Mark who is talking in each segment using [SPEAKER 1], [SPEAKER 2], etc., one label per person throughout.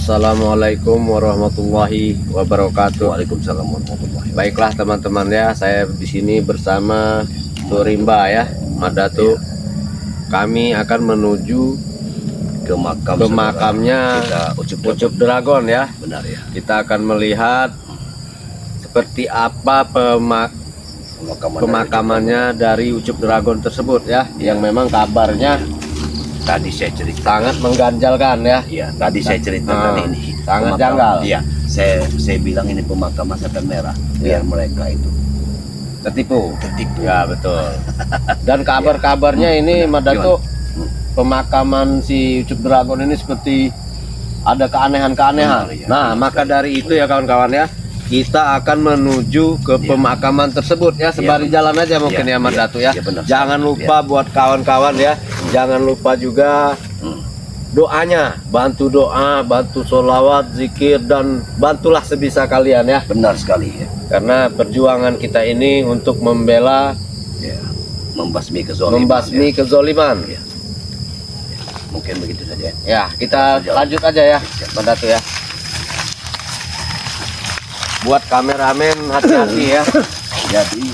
[SPEAKER 1] Assalamualaikum warahmatullahi wabarakatuh.
[SPEAKER 2] Waalaikumsalam warahmatullahi wabarakatuh.
[SPEAKER 1] Baiklah teman-teman ya, saya di sini bersama Rimba ya, Madatu. Kami akan menuju
[SPEAKER 2] Ke makam
[SPEAKER 1] makamnya
[SPEAKER 2] kita
[SPEAKER 1] Ucup Dragon ya.
[SPEAKER 2] Benar ya.
[SPEAKER 1] Kita akan melihat seperti apa pemakamannya dari Ucup Dragon tersebut ya, yang memang kabarnya
[SPEAKER 2] Tadi saya cerita.
[SPEAKER 1] sangat mengganjalkan ya.
[SPEAKER 2] Iya, tadi saya ceritakan ini.
[SPEAKER 1] Sangat janggal.
[SPEAKER 2] Iya, saya bilang ini pemakaman setan merah. Biar mereka itu
[SPEAKER 1] Tertipu.
[SPEAKER 2] tertipu.
[SPEAKER 1] Ya betul. Dan kabar-kabarnya ini Madatu, pemakaman si Ucup Dragon ini seperti ada keanehan-keanehan.
[SPEAKER 2] Benar, ya.
[SPEAKER 1] Nah, maka dari itu ya kawan-kawan ya, kita akan menuju ke pemakaman tersebut ya, sembari jalan aja mungkin ya Madatu ya.
[SPEAKER 2] benar.
[SPEAKER 1] Jangan lupa buat kawan-kawan ya, jangan lupa juga doanya, bantu doa, bantu sholawat, zikir, dan bantulah sebisa kalian ya.
[SPEAKER 2] Benar sekali ya.
[SPEAKER 1] Karena perjuangan kita ini untuk membela,
[SPEAKER 2] Ya. Membasmi kezaliman.
[SPEAKER 1] membasmi kezoliman.
[SPEAKER 2] Ya. Mungkin begitu saja.
[SPEAKER 1] Ya, kita lanjut aja ya, Madatu ya. Buat kameramen hati-hati ya.
[SPEAKER 2] Jadi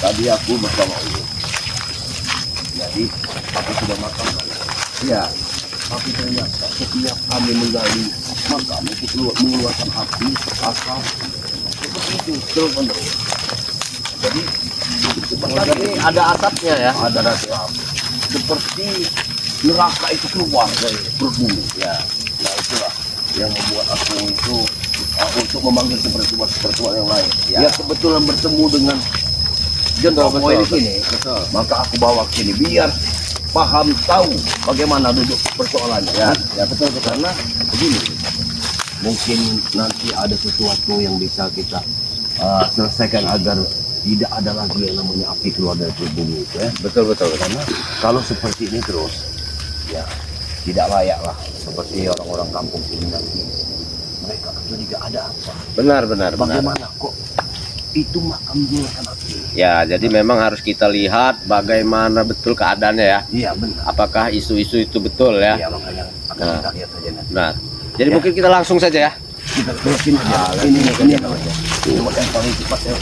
[SPEAKER 2] tadi aku bersama Ulu. Jadi aku sudah makan. Ya. Tapi ternyata setiap kami menggali makam itu mengeluarkan api, asap seperti itu terus menerus. Jadi
[SPEAKER 1] Ini ada asapnya ya.
[SPEAKER 2] ada rasa seperti neraka itu keluar dari perut bumi. Ya, nah itulah yang membuat aku itu untuk memanggil seperti yang lain. Ya, kebetulan bertemu dengan Jenderal
[SPEAKER 1] Betul,
[SPEAKER 2] Poenik ini, maka aku bawa ke sini biar paham tahu bagaimana duduk persoalannya. Ya betul. Karena begini, mungkin nanti ada sesuatu yang bisa kita selesaikan agar tidak ada lagi yang namanya api keluar dari perut bumi itu ya.
[SPEAKER 1] Betul.
[SPEAKER 2] Karena kalau seperti ini terus, ya tidak layak lah seperti orang-orang kampung sini nanti. Mereka curiga ada apa?
[SPEAKER 1] Benar.
[SPEAKER 2] Bagaimana kok itu makam menggunakan api?
[SPEAKER 1] Ya, jadi memang harus kita lihat bagaimana betul keadaannya ya.
[SPEAKER 2] Iya benar.
[SPEAKER 1] Apakah isu-isu itu betul ya?
[SPEAKER 2] Iya makanya akan
[SPEAKER 1] Nah.
[SPEAKER 2] kita lihat saja nanti.
[SPEAKER 1] Nah, jadi
[SPEAKER 2] Ya.
[SPEAKER 1] mungkin kita langsung saja ya.
[SPEAKER 2] Kita terusin aja. Ini namanya. Ini yang paling cepat ya.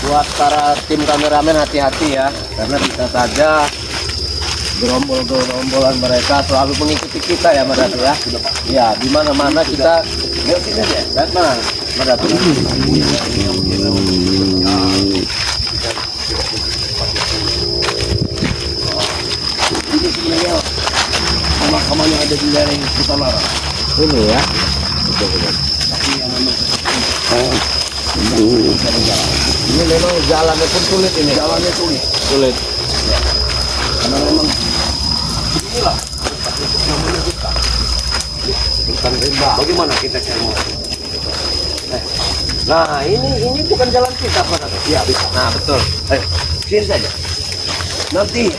[SPEAKER 1] Buat para tim kameramen hati-hati ya, karena bisa saja gerombol-gerombolan mereka selalu mengikuti kita ya Madatu ya. Ya, di mana-mana kita
[SPEAKER 2] Yuk sini aja.
[SPEAKER 1] datang Madatu.
[SPEAKER 2] Ini sebenarnya pemakaman yang ada di daerah Kutalara.
[SPEAKER 1] Ini ya.
[SPEAKER 2] Tapi yang memang
[SPEAKER 1] Ini memang jalannya pun sulit ini.
[SPEAKER 2] jalannya sulit.
[SPEAKER 1] Sulit.
[SPEAKER 2] Karena memang inilah namanya hutan.
[SPEAKER 1] Bukan rimba.
[SPEAKER 2] Bagaimana kita cari motor?
[SPEAKER 1] Nah, ini bukan jalan kita Madatu.
[SPEAKER 2] Ya bisa.
[SPEAKER 1] Nah, betul.
[SPEAKER 2] Sini saja. Nanti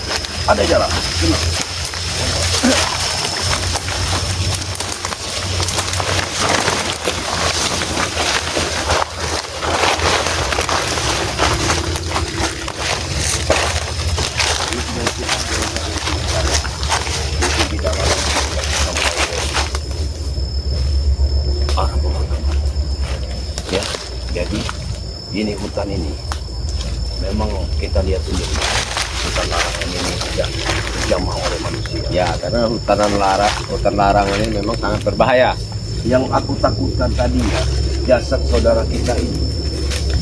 [SPEAKER 2] ada jalan. Tenang. Arah pemakaman. Ya, jadi ini hutan ini memang kita lihat sendiri hutan larangan ini sudah dijamah oleh manusia.
[SPEAKER 1] Ya, karena hutan larangan ini memang sangat berbahaya.
[SPEAKER 2] Yang aku takutkan tadi ya, jasad saudara kita ini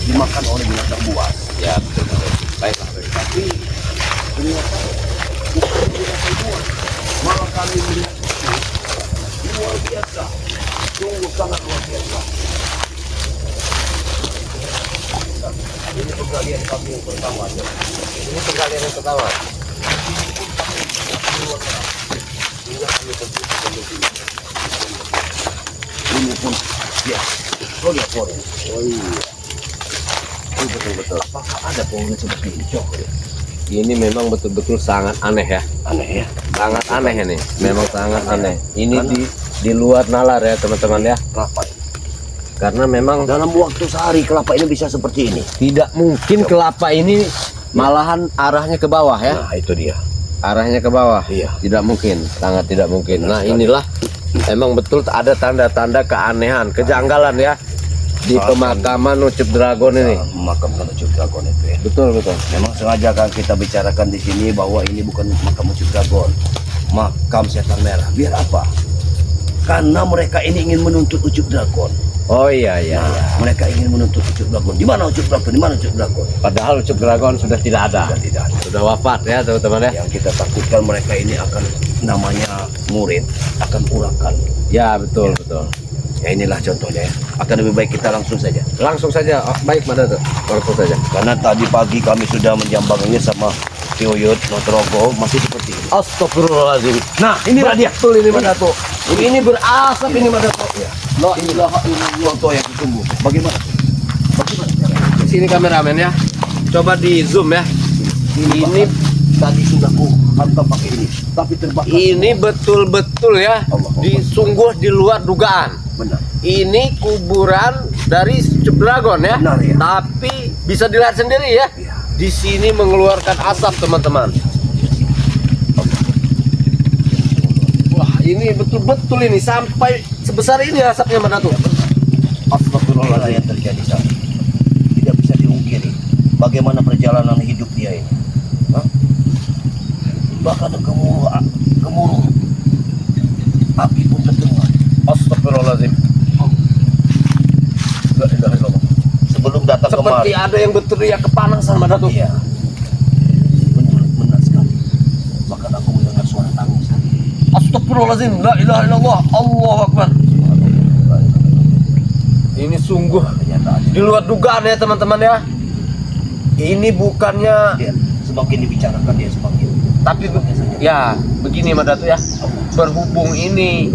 [SPEAKER 2] dimakan oleh binatang buas.
[SPEAKER 1] Ya, betul. Baiklah.
[SPEAKER 2] Tapi ternyata bukan binatang buas, malah kami melihat itu luar biasa, sungguh sangat luar biasa. Ini penggalian kami yang pertama aja.
[SPEAKER 1] Ini penggalian yang pertama.
[SPEAKER 2] Hingga kami berjumpa di sini. Ini pun ya, oh lihat pohon. Oh iya,
[SPEAKER 1] Ini betul-betul.
[SPEAKER 2] apakah ada pohon seperti ini? Coba ya.
[SPEAKER 1] Ini memang betul-betul sangat aneh ya.
[SPEAKER 2] Aneh ya.
[SPEAKER 1] Sangat aneh ini. Memang sangat aneh. Ini
[SPEAKER 2] Karena-
[SPEAKER 1] di luar nalar ya teman-teman ya.
[SPEAKER 2] Kelapa.
[SPEAKER 1] Karena memang
[SPEAKER 2] Dalam waktu sehari kelapa ini bisa seperti ini.
[SPEAKER 1] tidak mungkin kelapa ini malahan arahnya ke bawah ya.
[SPEAKER 2] Nah itu dia.
[SPEAKER 1] Arahnya ke bawah.
[SPEAKER 2] Iya.
[SPEAKER 1] Tidak mungkin, sangat tidak mungkin. Nah, inilah emang betul ada tanda-tanda keanehan, kejanggalan ya di pemakaman Ucup Dragon ini.
[SPEAKER 2] Makam Ucup Dragon itu ya.
[SPEAKER 1] Betul, betul.
[SPEAKER 2] Memang sengaja kan kita bicarakan di sini bahwa ini bukan makam Ucup Dragon, makam setan merah. Biar apa? Karena mereka ini ingin menuntut Ucup Dragon.
[SPEAKER 1] Oh iya, iya.
[SPEAKER 2] Nah, mereka ingin menuntut Ucup Dragon. Di mana Ucup Dragon? Di mana Ucup Dragon?
[SPEAKER 1] Padahal Ucup Dragon sudah tidak ada.
[SPEAKER 2] Sudah tidak ada.
[SPEAKER 1] Sudah wafat ya teman-teman ya.
[SPEAKER 2] Yang kita takutkan mereka ini akan namanya murid akan urakan.
[SPEAKER 1] Ya, betul, betul.
[SPEAKER 2] Ya inilah contohnya ya. Akan lebih baik kita langsung saja.
[SPEAKER 1] Langsung saja. Oh, baik, Mas Datuk. Langsung saja.
[SPEAKER 2] Karena tadi pagi kami sudah menjambang ini sama Tioyot Notrogo masih seperti ini.
[SPEAKER 1] Astagfirullahaladzim.
[SPEAKER 2] Nah, inilah dia.
[SPEAKER 1] Betul ini, Mas Datuk. Ini berasap ini, Mas Datuk.
[SPEAKER 2] Ya. La ilaha illallah contoh yang sesungguh. Bagaimana? Bagaimana caranya?
[SPEAKER 1] Di sini kameramen ya. Coba di zoom ya. Ini
[SPEAKER 2] tadi sudah ku hantam pakai ini, tapi terbakar.
[SPEAKER 1] ini betul-betul ya. Sungguh di luar dugaan.
[SPEAKER 2] Benar.
[SPEAKER 1] Ini kuburan dari Ucup Dragon ya.
[SPEAKER 2] Benar, ya.
[SPEAKER 1] Tapi bisa dilihat sendiri ya.
[SPEAKER 2] Iya.
[SPEAKER 1] Di sini mengeluarkan asap teman-teman. Wah, ini betul-betul ini sampai sebesar ini asapnya, Mas Datuk.
[SPEAKER 2] Astagfirullah yang terjadi saat ini. Tidak bisa diungkiri bagaimana perjalanan hidup dia ini. Hah? Bahkan gemuruh api pun terdengar.
[SPEAKER 1] Astagfirullahaladzim.
[SPEAKER 2] La ilaha illallah. Sebelum datang
[SPEAKER 1] Seperti
[SPEAKER 2] kemari.
[SPEAKER 1] ada yang berteriak kepanasan, Mas Datuk.
[SPEAKER 2] Iya. Benar sekali. Bahkan aku mendengar suara tangis.
[SPEAKER 1] Astagfirullahaladzim. La ilaha illallah. Allahu Akbar. Ini sungguh
[SPEAKER 2] Kenyataannya.
[SPEAKER 1] di luar dugaan ya teman-teman ya. Ini bukannya
[SPEAKER 2] Dia semakin dibicarakan dia semakin.
[SPEAKER 1] tapi ya begini Mas Datuk ya. Berhubung ini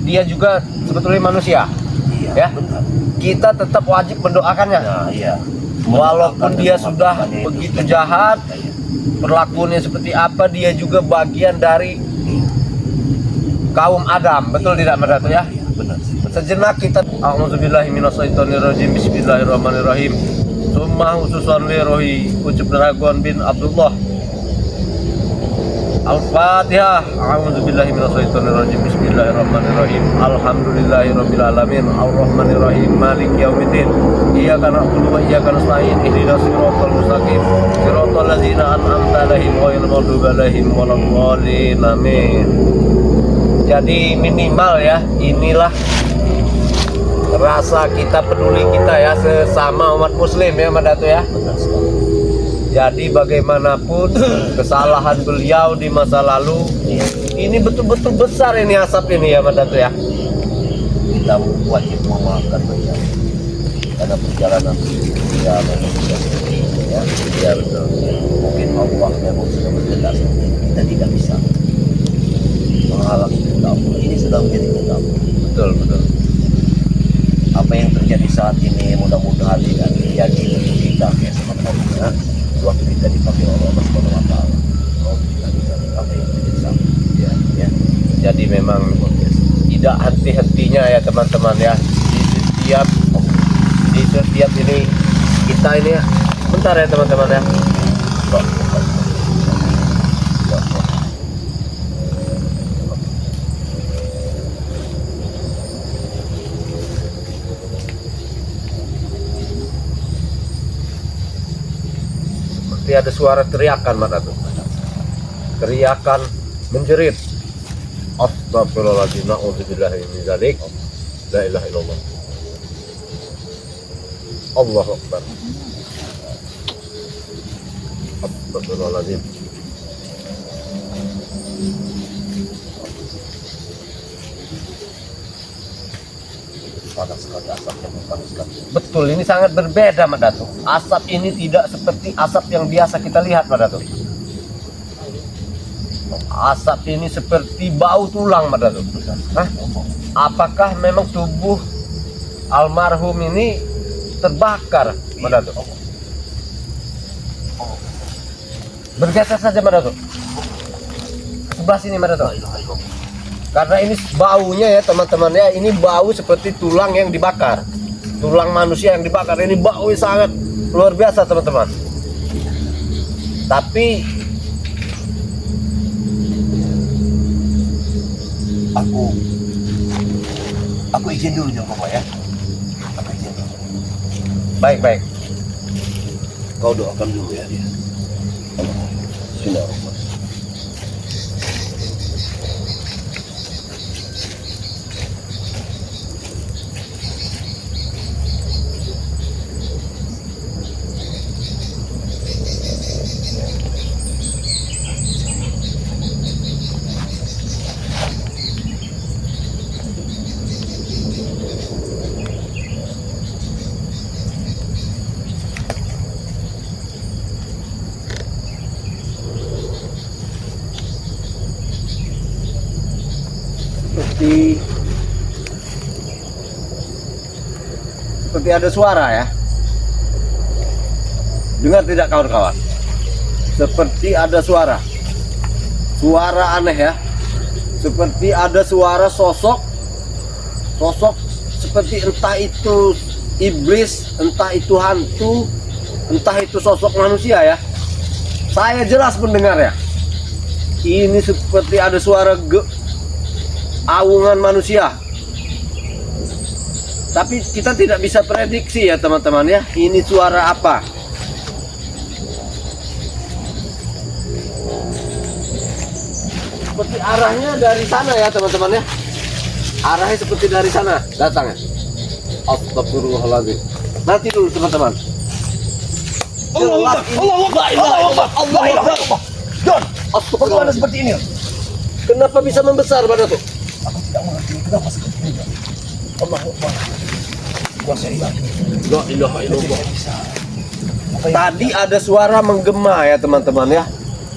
[SPEAKER 1] dia juga sebetulnya manusia.
[SPEAKER 2] Iya.
[SPEAKER 1] Ya.
[SPEAKER 2] Benar.
[SPEAKER 1] Kita tetap wajib mendoakannya.
[SPEAKER 2] Nah, iya.
[SPEAKER 1] Walaupun dia sudah
[SPEAKER 2] Memaafkannya itu
[SPEAKER 1] begitu
[SPEAKER 2] sudah
[SPEAKER 1] jahat,
[SPEAKER 2] iya.
[SPEAKER 1] perlakuannya seperti apa, dia juga bagian dari kaum Adam. Betul tidak Mas Datuk ya?
[SPEAKER 2] Iya, benar.
[SPEAKER 1] Sejenak kita a'udzubillahi minasyaitonirrajim. Bismillahirrahmanirrahim. Summa khususan li rohi Ucup Dragon bin Abdullah. Al-Fatihah. A'udzubillahi minasyaitonirrajim. Bismillahirrahmanirrahim. Alhamdulillahirabbil alamin. Arrahmanirrahim. Maliki yaumiddin. Iyyaka na'budu wa iyyaka nasta'in. Ihdinas siratal mustaqim. Siratal ladzina an'amta 'alaihim ghairil maghdubi 'alaihim waladdallin. Amin. Jadi minimal ya, inilah rasa kita peduli kita ya sesama umat muslim ya Mas Datuk ya.
[SPEAKER 2] Benar sekali.
[SPEAKER 1] Jadi bagaimanapun kesalahan beliau di masa lalu, ini betul-betul besar ini asap ini ya Mas Datuk ya.
[SPEAKER 2] Kita wajib memaafkan mereka karena perjalanan dia memang sudah seperti ini ya.
[SPEAKER 1] Iya betul.
[SPEAKER 2] Mungkin Allah memang sudah berkehendak seperti ini. Kita tidak bisa menghalangi kehendak Allah. Ini sudah menjadi kehendak Allah.
[SPEAKER 1] Betul, betul.
[SPEAKER 2] Apa yang terjadi saat ini mudah-mudahan tidak terjadi untuk kita ya teman-teman ya. Waktu kita dipakai oleh Allah Subhanahu wa taala. Oh, kita bisa apa yang terjadi saat ini ya.
[SPEAKER 1] Jadi memang tidak henti-hentinya ya teman-teman ya. Di setiap ini kita ini bentar ya teman-teman ya. Seperti ada suara teriakan Mas Datuk. Teriakan menjerit. Astagfirullahaladzim. Na'udzubillahi min dzalik. La ilaha illallah. Allahu Akbar. Astagfirullahaladzim.
[SPEAKER 2] Panas sekali asapnya, panas sekali.
[SPEAKER 1] Betul, ini sangat berbeda Mas Datuk. Asap ini tidak seperti asap yang biasa kita lihat Mas Datuk. Asap ini seperti bau tulang Mas Datuk. Hah? Apakah memang tubuh almarhum ini terbakar Mas Datuk? Bergeser saja Mas Datuk. Sebelah sini Mas Datuk. Karena ini baunya ya teman-teman ya, ini bau seperti tulang yang dibakar, tulang manusia yang dibakar. Ini bau sangat luar biasa teman-teman. Tapi
[SPEAKER 2] Aku izin dulu Jongkok ya. Aku izin dulu.
[SPEAKER 1] Baik, baik.
[SPEAKER 2] Kau doakan dulu ya dia. Bismillahirrahmanirrahim.
[SPEAKER 1] Seperti ada suara ya. Dengar tidak kawan-kawan? Seperti ada suara. Suara aneh ya. Seperti ada suara sosok seperti entah itu iblis, entah itu hantu, entah itu sosok manusia ya. Saya jelas mendengar ya. Ini seperti ada suara aungan manusia. Tapi kita tidak bisa prediksi ya teman-teman ya. Ini suara apa? Seperti arahnya dari sana ya teman-teman ya. Arahnya seperti dari sana datangnya. Astagfirullahaladzim. Nanti dulu teman-teman.
[SPEAKER 2] Allah John, bagaimana seperti ini?
[SPEAKER 1] Kenapa bisa membesar pada tuh?
[SPEAKER 2] Aku tidak mengerti kenapa seperti ini. Allah Akbar. Kuasa ilahi.
[SPEAKER 1] La ilaha illallah. Tadi ada suara menggema ya teman-teman ya.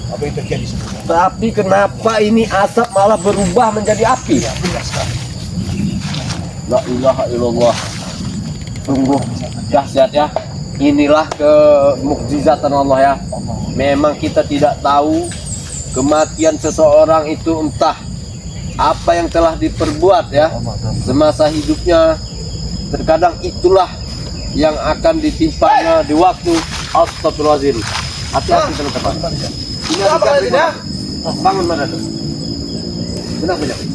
[SPEAKER 2] Apa yang terjadi sebenarnya?
[SPEAKER 1] Tapi kenapa ini asap malah berubah menjadi api?
[SPEAKER 2] Ya, benar sekali.
[SPEAKER 1] La ilaha illallah. Sungguh dahsyat ya. Inilah kemukjizatan Allah ya. Memang kita tidak tahu kematian seseorang itu entah apa yang telah diperbuat ya semasa hidupnya. Terkadang itulah yang akan ditimpanya di waktu astagfirullahaladzim. Hati-hati teman-teman. Ini apa Jabrik? Bangun mana tuh? Kenapa Jabrik?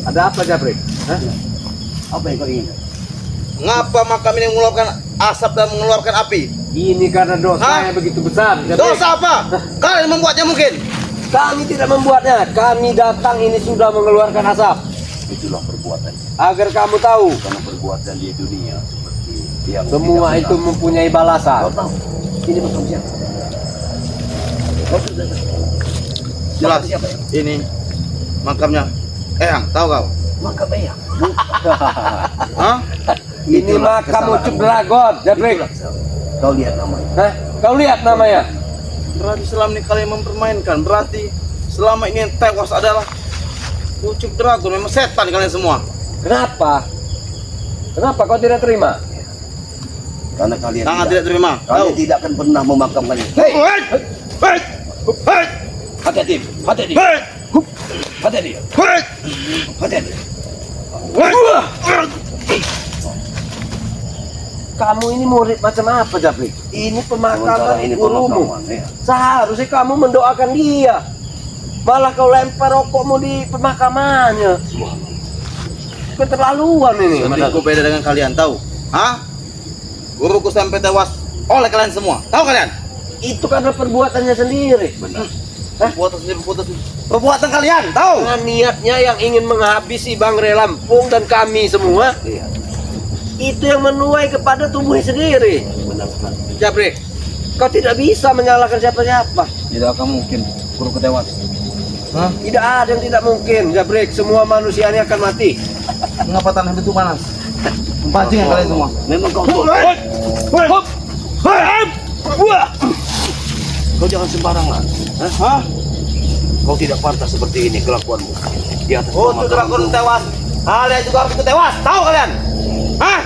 [SPEAKER 1] Ada apa Jabrik? Hah?
[SPEAKER 2] Apa yang kau inginkan?
[SPEAKER 3] Ngapa makam ini mengeluarkan asap dan mengeluarkan api?
[SPEAKER 1] Ini karena dosa yang begitu besar Jabrik.
[SPEAKER 3] Dosa apa? Kalian membuatnya mungkin?
[SPEAKER 1] Kami tidak membuatnya. Kami datang ini sudah mengeluarkan asap.
[SPEAKER 2] Itulah perbuatan.
[SPEAKER 1] Agar kamu tahu
[SPEAKER 2] Karena perbuatan di dunia seperti yang
[SPEAKER 1] semua
[SPEAKER 2] tidak
[SPEAKER 1] itu
[SPEAKER 2] benar.
[SPEAKER 1] mempunyai
[SPEAKER 2] Kau
[SPEAKER 1] balasan.
[SPEAKER 2] tahu? Ini makam siapa? Kau sudah tahu?
[SPEAKER 3] Jelas.
[SPEAKER 2] Makam siapa ya?
[SPEAKER 3] Ini makamnya Eyang, tahu kau?
[SPEAKER 2] Makam Eyang.
[SPEAKER 3] Hah?
[SPEAKER 1] Ini
[SPEAKER 2] Itulah
[SPEAKER 1] makam
[SPEAKER 2] kesalahan.
[SPEAKER 1] Ucup Dragon, Jabrik.
[SPEAKER 2] Itulah kesalahan. Kau lihat namanya.
[SPEAKER 1] Hah? Kau lihat namanya?
[SPEAKER 3] Berarti selama ini kalian mempermainkan. Berarti selama ini yang tewas adalah Ucup Dragon. Memang setan kalian semua.
[SPEAKER 1] Kenapa? Kenapa kau tidak terima?
[SPEAKER 2] Karena kalian
[SPEAKER 3] Sangat tidak terima. Tahu?
[SPEAKER 2] Kalian tidak akan pernah memakamkan ini.
[SPEAKER 1] Hei,
[SPEAKER 3] Hei! Hei! Hei!
[SPEAKER 2] Hati-hati, hati-hati,
[SPEAKER 3] Hei!
[SPEAKER 2] hati-hati,
[SPEAKER 3] Hei!
[SPEAKER 2] hati-hati.
[SPEAKER 1] kamu ini murid macam apa, Jabrik? Ini
[SPEAKER 2] Sementara
[SPEAKER 1] pemakaman
[SPEAKER 2] ini
[SPEAKER 1] gurumu.
[SPEAKER 2] pemakaman, ya.
[SPEAKER 1] Seharusnya kamu mendoakan dia. Malah kau lempar rokokmu di pemakamannya. Keterlaluan ini.
[SPEAKER 3] Aku beda dengan kalian, tahu? Hah? Guruku sampai tewas oleh kalian semua. Tahu kalian?
[SPEAKER 1] Itu karena perbuatannya sendiri.
[SPEAKER 2] Benar.
[SPEAKER 3] Perbuatan sendiri, perbuatan kalian, tahu?
[SPEAKER 1] Dengan niatnya yang ingin menghabisi Bangre Lampung dan kami semua,
[SPEAKER 2] Iya,
[SPEAKER 1] itu yang menuai kepada tubuhnya sendiri.
[SPEAKER 2] benar sekali.
[SPEAKER 1] Jabrik, kau tidak bisa menyalahkan siapa-siapa.
[SPEAKER 3] Tidak akan mungkin guruku tewas. Hah?
[SPEAKER 1] Tidak ada yang tidak mungkin, Jabrik. Semua manusia ini akan mati.
[SPEAKER 3] Mengapa tanah itu panas? Pancing kalian semua.
[SPEAKER 2] Memang kau kau jangan sembarangan.
[SPEAKER 3] Hah?
[SPEAKER 2] Kau tidak pantas seperti ini kelakuanmu. Di atas
[SPEAKER 3] Oh, itu
[SPEAKER 2] pemakaman
[SPEAKER 3] Dragon
[SPEAKER 2] guru.
[SPEAKER 3] tewas. Kalian juga harus ikut tewas. Tahu kalian? Hah?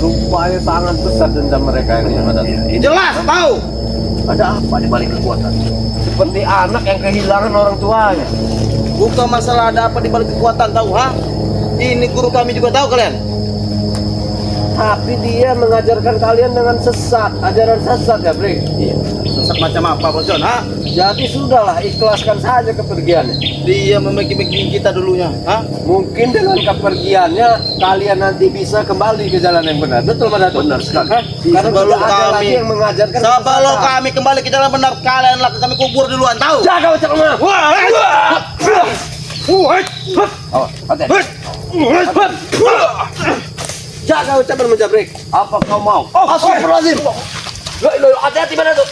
[SPEAKER 1] Rupanya sangat besar dendam mereka ini yang ada.
[SPEAKER 2] Iya, ini
[SPEAKER 3] Jelas, tahu?
[SPEAKER 2] ada apa di balik kekuatan?
[SPEAKER 1] Seperti anak yang kehilangan orang tuanya.
[SPEAKER 3] Bukan masalah ada apa di balik kekuatan, tahu? Hah? Ini guru kami juga tahu kalian.
[SPEAKER 1] Tapi dia mengajarkan kalian dengan sesat, ajaran sesat, Jabrik.
[SPEAKER 2] Iya.
[SPEAKER 3] Sesat macam apa, Bos John? Hah?
[SPEAKER 1] Jadi sudahlah, ikhlaskan saja kepergiannya.
[SPEAKER 3] Dia memaki-maki kita dulunya. Hah?
[SPEAKER 1] Mungkin dengan kepergiannya kalian nanti bisa kembali ke jalan yang benar. Betul, Mas Datuk?
[SPEAKER 2] Benar sekali.
[SPEAKER 1] Hah? Karena
[SPEAKER 3] Sebelum
[SPEAKER 1] tidak ada
[SPEAKER 3] kami-
[SPEAKER 1] lagi yang mengajarkan
[SPEAKER 3] Sebelum
[SPEAKER 1] kesesatan.
[SPEAKER 3] kami kembali ke jalan benar, kalian lah kami kubur duluan, tahu?
[SPEAKER 1] Jaga ucapanmu.
[SPEAKER 2] Oh, hati-hati.
[SPEAKER 1] Jaga ucapanmu, Jabrik.
[SPEAKER 2] Apa kau mau?
[SPEAKER 1] Astagfirullahaladzim. Hati-hati, Mas Datuk.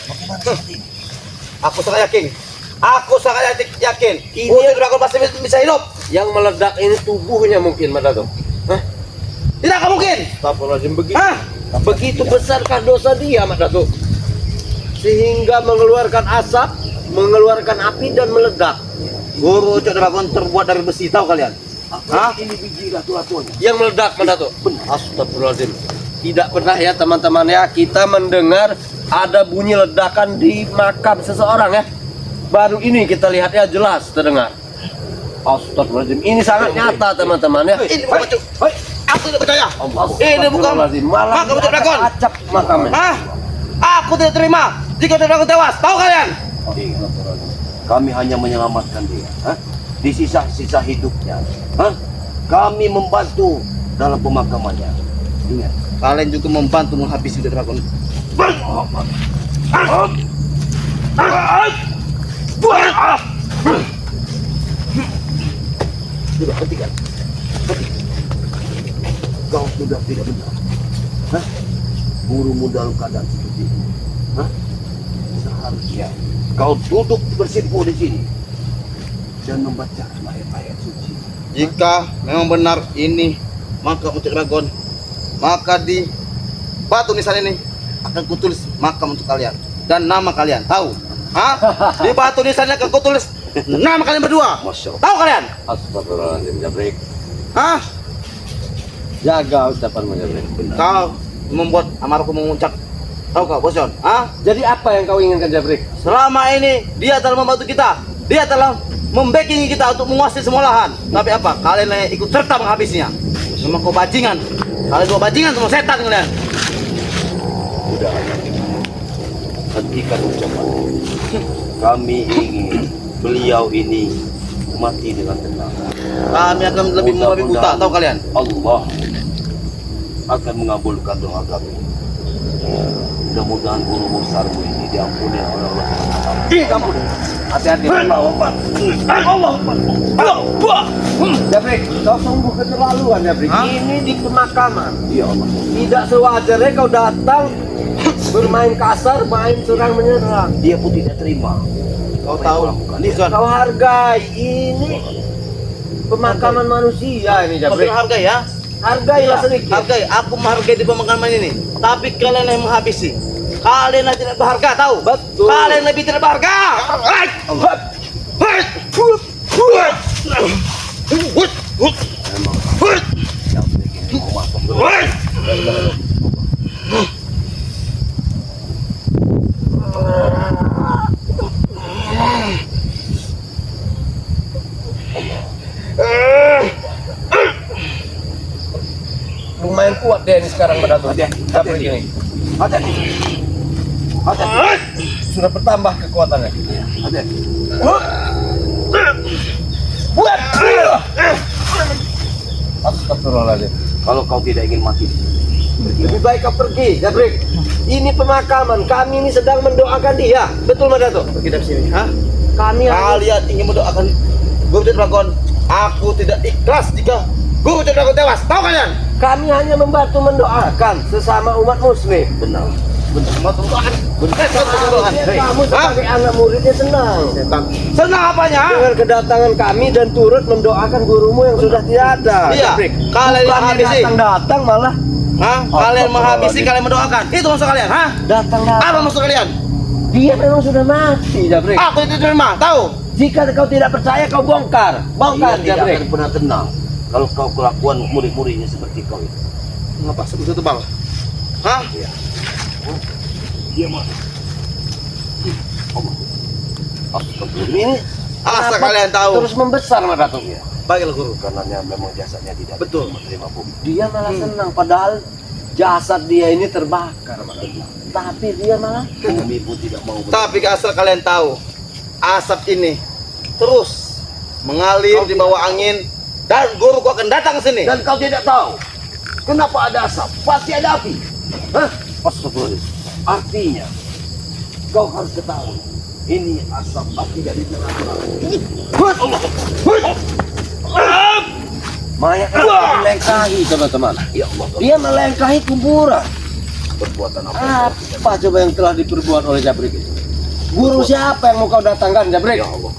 [SPEAKER 3] Aku sangat yakin. Aku sangat yakin. Ini Dragon pasti bisa hidup.
[SPEAKER 1] Yang meledak ini tubuhnya mungkin, Mas Datuk. Hah?
[SPEAKER 3] Tidak akan mungkin.
[SPEAKER 1] Astagfirullahaladzim, begitu.
[SPEAKER 3] Hah?
[SPEAKER 1] Begitu besarkah dosa dia, Mas Datuk? Sehingga mengeluarkan asap, mengeluarkan api dan meledak.
[SPEAKER 3] Guru Cok Dragon terbuat dari besi, tahu kalian? Hah?
[SPEAKER 2] Ini biji ratu-ratunya.
[SPEAKER 1] Yang meledak, Mas Datuk. Astagfirullahaladzim. Tidak pernah ya teman-teman ya kita mendengar ada bunyi ledakan di makam seseorang ya. Baru ini kita lihat ya jelas terdengar. Astagfirullahaladzim. Ini sangat nyata teman-teman ya.
[SPEAKER 3] Ini bukan Cok. Aku tidak percaya. Ini bukan
[SPEAKER 1] Astagfirullahaladzim. Malah
[SPEAKER 3] makam Cok Dragon.
[SPEAKER 1] acap makamnya.
[SPEAKER 3] Hah? Aku tidak terima jika Cok Dragon tewas. Tahu kalian?
[SPEAKER 2] Kami hanya menyelamatkan dia. Hah? Di sisa-sisa hidupnya. Hah? Kami membantu dalam pemakamannya. Ingat.
[SPEAKER 3] Kalian juga membantu menghabisi Cok Dragon.
[SPEAKER 2] Sudah, hentikan. Kau sudah tidak benar. Hah? Gurumu dalam keadaan seperti ini. Hah? Seharusnya kau duduk bersimpuh di sini dan membaca ayat-ayat suci.
[SPEAKER 3] Jika memang benar ini makam Cok Dragon, maka di batu nisan ini akan kutulis makam untuk kalian dan nama kalian. Tahu? Hah? Di batu nisannya akan kutulis nama kalian berdua.
[SPEAKER 2] Masya Allah.
[SPEAKER 3] Tahu kalian?
[SPEAKER 1] Astagfirullahaladzim, Jabrik.
[SPEAKER 3] Hah?
[SPEAKER 1] Jaga ucapanmu, Jabrik.
[SPEAKER 3] Kau membuat amarku memuncak. Tahu kau, Boson? Hah?
[SPEAKER 1] Jadi apa yang kau inginkan, Jabrik?
[SPEAKER 3] Selama ini dia telah membantu kita. Dia telah membacking kita untuk menguasai semua lahan. Tapi apa? Kalian yang ikut serta menghabisnya. Memang kau bajingan. Kalian dua bajingan semua setan kalian.
[SPEAKER 2] Sudah, hentikan ucapan. Kami ingin beliau ini mati dengan tenang.
[SPEAKER 3] Kami akan lebih membabi buta. Tahu kalian?
[SPEAKER 2] Allah akan mengabulkan doa kami. Mudah-mudahan guru besarmu ini diampuni oleh Allah.
[SPEAKER 1] Diampuni. Hati-hati. Jabrik, kau sungguh keterlaluan, Jabrik.
[SPEAKER 3] Hah?
[SPEAKER 1] Ini di pemakaman.
[SPEAKER 2] Ya Allah.
[SPEAKER 1] Tidak sewajarnya kau datang bermain kasar, main serang menyerang.
[SPEAKER 2] Dia pun tidak terima.
[SPEAKER 3] Kau tahu? Boson.
[SPEAKER 1] Kau hargai ini pemakaman manusia ini,
[SPEAKER 3] Kau
[SPEAKER 1] Jabrik.
[SPEAKER 3] hargai ya?
[SPEAKER 1] Hargailah sedikit.
[SPEAKER 3] Hargai. Aku menghargai di pemakaman ini. Tapi kalian yang menghabisi. Kalian yang tidak berharga, tahu?
[SPEAKER 1] Betul.
[SPEAKER 3] Kalian lebih tidak berharga.
[SPEAKER 2] Yang begini mau masuk dulu.
[SPEAKER 1] Lumayan kuat dia ini sekarang pada tuh. Jabrik ini.
[SPEAKER 2] Hati-hati. Hati-hati.
[SPEAKER 1] Sudah bertambah kekuatannya.
[SPEAKER 2] Hati-hati.
[SPEAKER 1] Astagfirullahaladzim.
[SPEAKER 2] Kalau kau tidak ingin mati,
[SPEAKER 1] Lebih baik kau pergi, Jabrik. Ini pemakaman, kami ini sedang mendoakan dia. Betul, Mas Dato?
[SPEAKER 3] Pergi dari sini. Hah?
[SPEAKER 1] Kami harus
[SPEAKER 3] Kalian ingin mendoakan Guru Cok Dragon. Aku tidak ikhlas jika Guru Cok Dragon tewas. Tahu kalian?
[SPEAKER 1] kami hanya membantu mendoakan sesama umat muslim.
[SPEAKER 2] benar.
[SPEAKER 3] Mau mendoakan.
[SPEAKER 1] Harusnya kamu sebagai anak muridnya senang
[SPEAKER 3] Senang apanya?
[SPEAKER 1] dengan kedatangan kami dan turut mendoakan gurumu yang sudah tiada.
[SPEAKER 3] Iya,
[SPEAKER 1] Jabrik.
[SPEAKER 3] kalian yang
[SPEAKER 1] Bukannya
[SPEAKER 3] menghabisi.
[SPEAKER 1] datang-datang malah
[SPEAKER 3] Hah? Kalian menghabisi, kalian mendoakan. Itu maksud kalian, hah?
[SPEAKER 1] datang-datang.
[SPEAKER 3] Apa maksud kalian?
[SPEAKER 1] Dia memang sudah mati, Jabrik.
[SPEAKER 3] Aku tidak terima, tahu?
[SPEAKER 1] Jika kau tidak percaya, kau bongkar.
[SPEAKER 2] Dia
[SPEAKER 1] Bongkar,
[SPEAKER 2] tidak
[SPEAKER 1] Jabrik.
[SPEAKER 2] akan pernah tenang kalau kau kelakuan murid-muridnya seperti kau itu.
[SPEAKER 3] Ngapa sebut tebal? Hah?
[SPEAKER 2] Dia mah.
[SPEAKER 1] Ini
[SPEAKER 3] Asal
[SPEAKER 1] kenapa
[SPEAKER 3] kalian tahu.
[SPEAKER 1] terus membesar, Mas Dato.
[SPEAKER 3] Baiklah guru.
[SPEAKER 2] Karena memang jasadnya tidak
[SPEAKER 3] Betul.
[SPEAKER 2] menerima bumi.
[SPEAKER 1] Dia malah senang, padahal jasad dia ini terbakar, Mas Dato. Tapi dia malah
[SPEAKER 2] Bumi pun tidak mau.
[SPEAKER 3] Tapi asal kalian tahu, asap ini terus mengalir di bawah angin dan guruku akan datang ke sini.
[SPEAKER 2] Dan kau tidak tahu kenapa ada asap? Pasti ada api. Hah? Astagfirullah. Artinya kau harus ketahui ini asap api dari neraka. Allah.
[SPEAKER 1] Mayat itu melengkahi teman-teman.
[SPEAKER 2] Ya Allah.
[SPEAKER 1] Dia melengkahi kuburan.
[SPEAKER 2] Perbuatan apa?
[SPEAKER 1] Apa coba yang telah diperbuat oleh Jabrik itu? Guru siapa yang mau kau datangkan, Jabrik?
[SPEAKER 2] Ya Allah.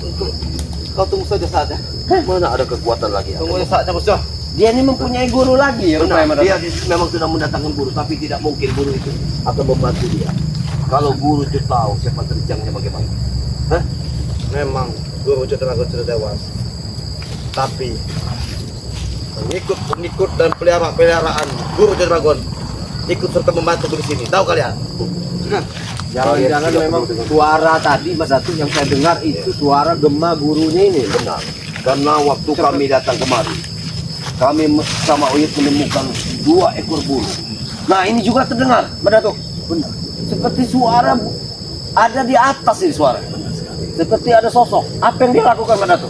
[SPEAKER 3] Kau tunggu saja saatnya.
[SPEAKER 2] Mana ada kekuatan lagi?
[SPEAKER 3] Tunggu saatnya bosku.
[SPEAKER 1] Dia ini mempunyai guru lagi ya,
[SPEAKER 2] Benar,
[SPEAKER 1] rupanya.
[SPEAKER 2] dia memang sudah mendatangkan guru, tapi tidak mungkin guru itu akan membantu dia. Kalau guru itu tahu siapa terjangnya bagaimana. Hah?
[SPEAKER 3] Memang guru Dragon sudah tewas. Tapi pengikut dan peliharaan guru Dragon ikut serta membantu di sini. Tahu kalian?
[SPEAKER 1] Jangan-jangan memang suara tadi Mas Datu yang saya dengar itu suara gema gurunya ini.
[SPEAKER 2] Benar. Karena waktu kami datang kemari, kami sama Uyut menemukan 2 ekor burung.
[SPEAKER 1] Nah ini juga terdengar, Mas Datu.
[SPEAKER 2] Benar.
[SPEAKER 1] Seperti suara ada di atas ini suara. Seperti ada sosok. Apa yang dia lakukan, Mas Datu?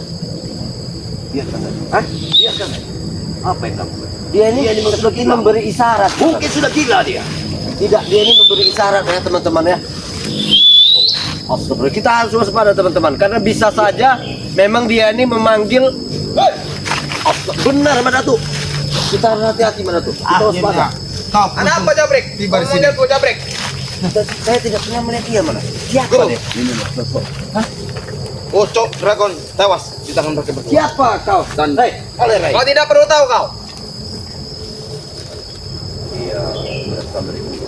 [SPEAKER 2] Biarkan saja.
[SPEAKER 1] Hah?
[SPEAKER 2] Biarkan saja. Apa yang kamu lakukan?
[SPEAKER 1] Dia ini seperti memberi isyarat.
[SPEAKER 2] Mungkin sudah gila dia.
[SPEAKER 1] Tidak, dia ini memberi isyarat ya teman-teman ya. Astagfirullah. Kita harus waspada teman-teman karena bisa saja memang dia ini memanggil. Benar Mas Datu. Kita harus hati-hati Mas Datu. Kita waspada.
[SPEAKER 3] Kau ada apa Jabrik? Tiba di sini. Kau Jabrik.
[SPEAKER 1] Saya tidak pernah melihat dia mana. Siapa
[SPEAKER 3] Guru.
[SPEAKER 1] dia?
[SPEAKER 2] Ini loh, sosok.
[SPEAKER 3] Ocok Dragon tewas di tangan mereka berdua.
[SPEAKER 1] Siapa kau?
[SPEAKER 3] Dan
[SPEAKER 1] Hei,
[SPEAKER 3] Rai. Kau tidak perlu tahu kau.
[SPEAKER 2] Iya, berasal dari bulu.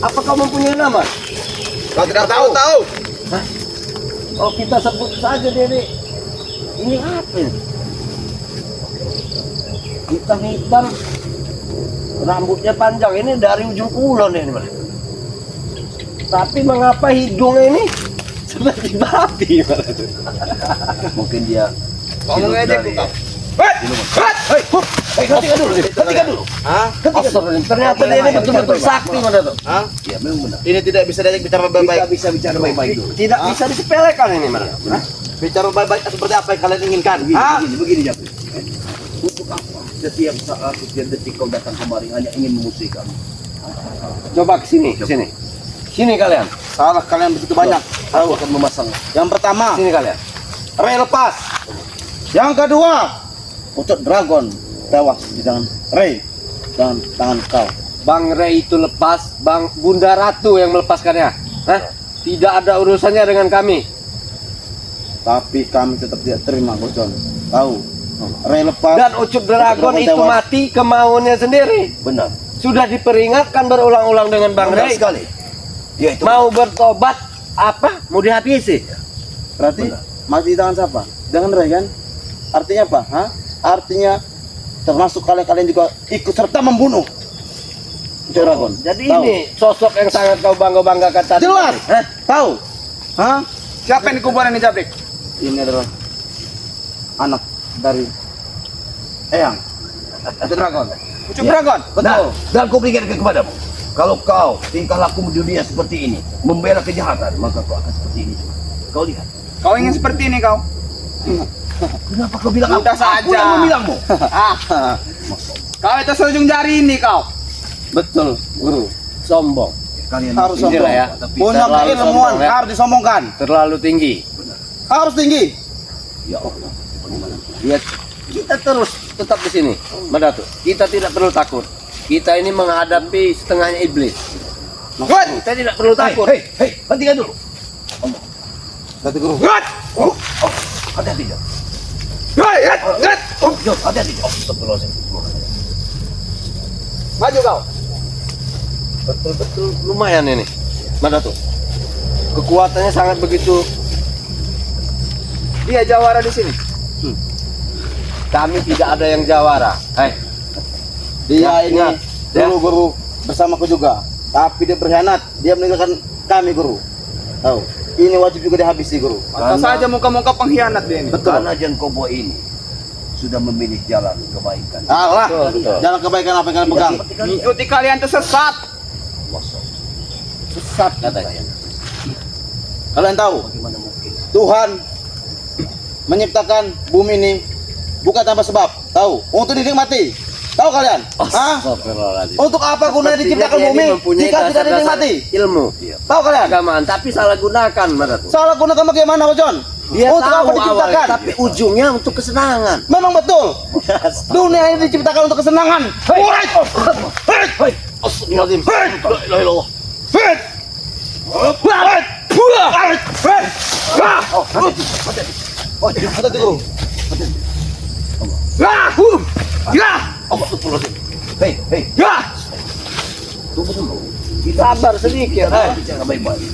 [SPEAKER 1] apa kau mempunyai nama?
[SPEAKER 3] Kau tidak tahu.
[SPEAKER 1] Oh kita sebut saja dia ini. Ini apa ini? Hitam-hitam, rambutnya panjang. Ini dari ujung kulon ini Mas. Tapi mengapa hidungnya ini seperti babi Mas?
[SPEAKER 2] Mungkin dia
[SPEAKER 3] Kau
[SPEAKER 2] hidup
[SPEAKER 3] mengejek
[SPEAKER 2] dari-
[SPEAKER 3] kau.
[SPEAKER 1] Hentikan dulu, hentikan dulu.
[SPEAKER 3] Hah?
[SPEAKER 1] Astagfirullah, ternyata dia ini betul-betul sakti Mas Dato.
[SPEAKER 3] Hah?
[SPEAKER 2] Ya memang benar.
[SPEAKER 3] Ini tidak bisa diajak bicara
[SPEAKER 2] Kita
[SPEAKER 3] baik-baik.
[SPEAKER 2] bisa bicara baik-baik dulu.
[SPEAKER 1] Tidak bisa disepelekan ini Mas.
[SPEAKER 2] Hah?
[SPEAKER 3] Bicara baik-baik seperti apa yang kalian inginkan.
[SPEAKER 2] Begini Japri. Untuk apa? Setiap saat, setiap detik kau datang kemari hanya ingin memusuhi kami.
[SPEAKER 1] Coba ke sini, ke sini. Sini kalian,
[SPEAKER 3] Salah kalian begitu banyak.
[SPEAKER 2] Aku akan memasang.
[SPEAKER 3] Yang pertama,
[SPEAKER 1] sini kalian.
[SPEAKER 3] Ray lepas. Yang kedua, Ocok Dragon tewas di tangan Ray dan tangan kau.
[SPEAKER 1] Bang Ray itu lepas, Bang Bunda Ratu yang melepaskannya. Hah? Tidak ada urusannya dengan kami.
[SPEAKER 3] Tapi kami tetap tidak terima, Bocon. Tahu? Ray lepas.
[SPEAKER 1] Dan Ucup Dragon itu
[SPEAKER 3] tewas.
[SPEAKER 1] mati kemauannya sendiri.
[SPEAKER 2] Benar.
[SPEAKER 1] Sudah diperingatkan berulang-ulang dengan Bang
[SPEAKER 2] Benar
[SPEAKER 1] Ray.
[SPEAKER 2] sekali. Dia itu
[SPEAKER 1] Mau bertobat apa? Mau dihabisi.
[SPEAKER 3] Berarti
[SPEAKER 2] Benar.
[SPEAKER 3] mati di tangan siapa? Dengan Ray kan? Artinya apa? Hah? Artinya termasuk kalian juga ikut serta membunuh Ocok Dragon.
[SPEAKER 1] Jadi
[SPEAKER 3] Tahu?
[SPEAKER 1] ini sosok yang sangat kau bangga-banggakan tadi.
[SPEAKER 3] Jelas.
[SPEAKER 1] Hah?
[SPEAKER 3] Tahu? Hah?
[SPEAKER 4] Siapa yang di kuburan ini Jabrik?
[SPEAKER 3] Ini adalah anak dari Eyang Ocok Dragon.
[SPEAKER 4] Ucup Dragon.
[SPEAKER 2] Nah, dan kau berikan kepadamu. Kalau kau tingkah laku di dunia seperti ini, membela kejahatan, maka kau akan seperti ini. Kau lihat.
[SPEAKER 4] Kau ingin seperti ini kau?
[SPEAKER 2] Kenapa kau bilang
[SPEAKER 4] Udah
[SPEAKER 2] aku
[SPEAKER 4] saja.
[SPEAKER 2] yang membilangmu?
[SPEAKER 4] Ah, kau itu seujung jari ini kau.
[SPEAKER 1] Betul, Guru. Sombong.
[SPEAKER 2] Kalian
[SPEAKER 3] Harus
[SPEAKER 1] Inilah
[SPEAKER 3] sombong.
[SPEAKER 1] ya.
[SPEAKER 2] Tapi
[SPEAKER 3] Punya
[SPEAKER 1] terlalu
[SPEAKER 3] keilmuan
[SPEAKER 1] sombong, ya.
[SPEAKER 3] harus disombongkan.
[SPEAKER 1] Terlalu tinggi.
[SPEAKER 3] Harus tinggi.
[SPEAKER 2] ya Allah, bagaimana?
[SPEAKER 1] Ya, kita terus tetap di sini, Madatu. Kita tidak perlu takut. Kita ini menghadapi setengahnya iblis. Kita tidak perlu takut.
[SPEAKER 2] Hei, hentikan dulu.
[SPEAKER 3] Berarti guru.
[SPEAKER 2] Oh, hati-hati Jom. Jom, hati-hati Jom. Astagfirullahaladzim.
[SPEAKER 4] Maju kau.
[SPEAKER 1] Betul-betul lumayan ini, Madatu. Kekuatannya sangat begitu.
[SPEAKER 4] Dia jawara di sini.
[SPEAKER 1] Kami tidak ada yang jawara. Hai,
[SPEAKER 3] Dia ini
[SPEAKER 1] ingat, ya.
[SPEAKER 3] guru-guru bersamaku juga. Tapi dia berkhianat. Dia meninggalkan kami guru. Tahu? Ini wajib juga dihabisi guru.
[SPEAKER 4] Mata saja muka-muka pengkhianat dia ini.
[SPEAKER 2] Karena Jan Kobo ini sudah memilih jalan kebaikan.
[SPEAKER 3] Allah,
[SPEAKER 1] Betul.
[SPEAKER 3] jangan kebaikan apa yang kalian pegang.
[SPEAKER 4] Ikuti kalian itu sesat.
[SPEAKER 2] Masuk.
[SPEAKER 1] sesat katanya.
[SPEAKER 3] Kalian tahu?
[SPEAKER 2] Bagaimana mungkin
[SPEAKER 3] Tuhan menciptakan bumi ini bukan tanpa sebab. Tahu? Untuk dinikmati. Tahu kalian? Hah?
[SPEAKER 1] Astagfirullahaladzim.
[SPEAKER 3] Untuk apa gunanya diciptakan
[SPEAKER 1] Sepertinya
[SPEAKER 3] bumi
[SPEAKER 1] dia mempunyai
[SPEAKER 3] jika tidak
[SPEAKER 1] dasar-dasar
[SPEAKER 3] dinikmati?
[SPEAKER 1] ilmu
[SPEAKER 3] Tahu kalian?
[SPEAKER 1] keagamaan, tapi salah gunakan Marat.
[SPEAKER 3] Salah gunakan bagaimana, Pak John?
[SPEAKER 1] Dia
[SPEAKER 3] Untuk
[SPEAKER 1] tahu
[SPEAKER 3] apa diciptakan?
[SPEAKER 1] awalnya, tapi ujungnya untuk kesenangan.
[SPEAKER 3] Memang betul. Dunia ini diciptakan untuk kesenangan.
[SPEAKER 2] Astagfirullahaladzim. La ilaha illallah.
[SPEAKER 3] Hati-hati, Guru.
[SPEAKER 2] Astagfirullahaladzim. Hei, hei.
[SPEAKER 1] Sabar sedikit.
[SPEAKER 2] Bicara baik-baik.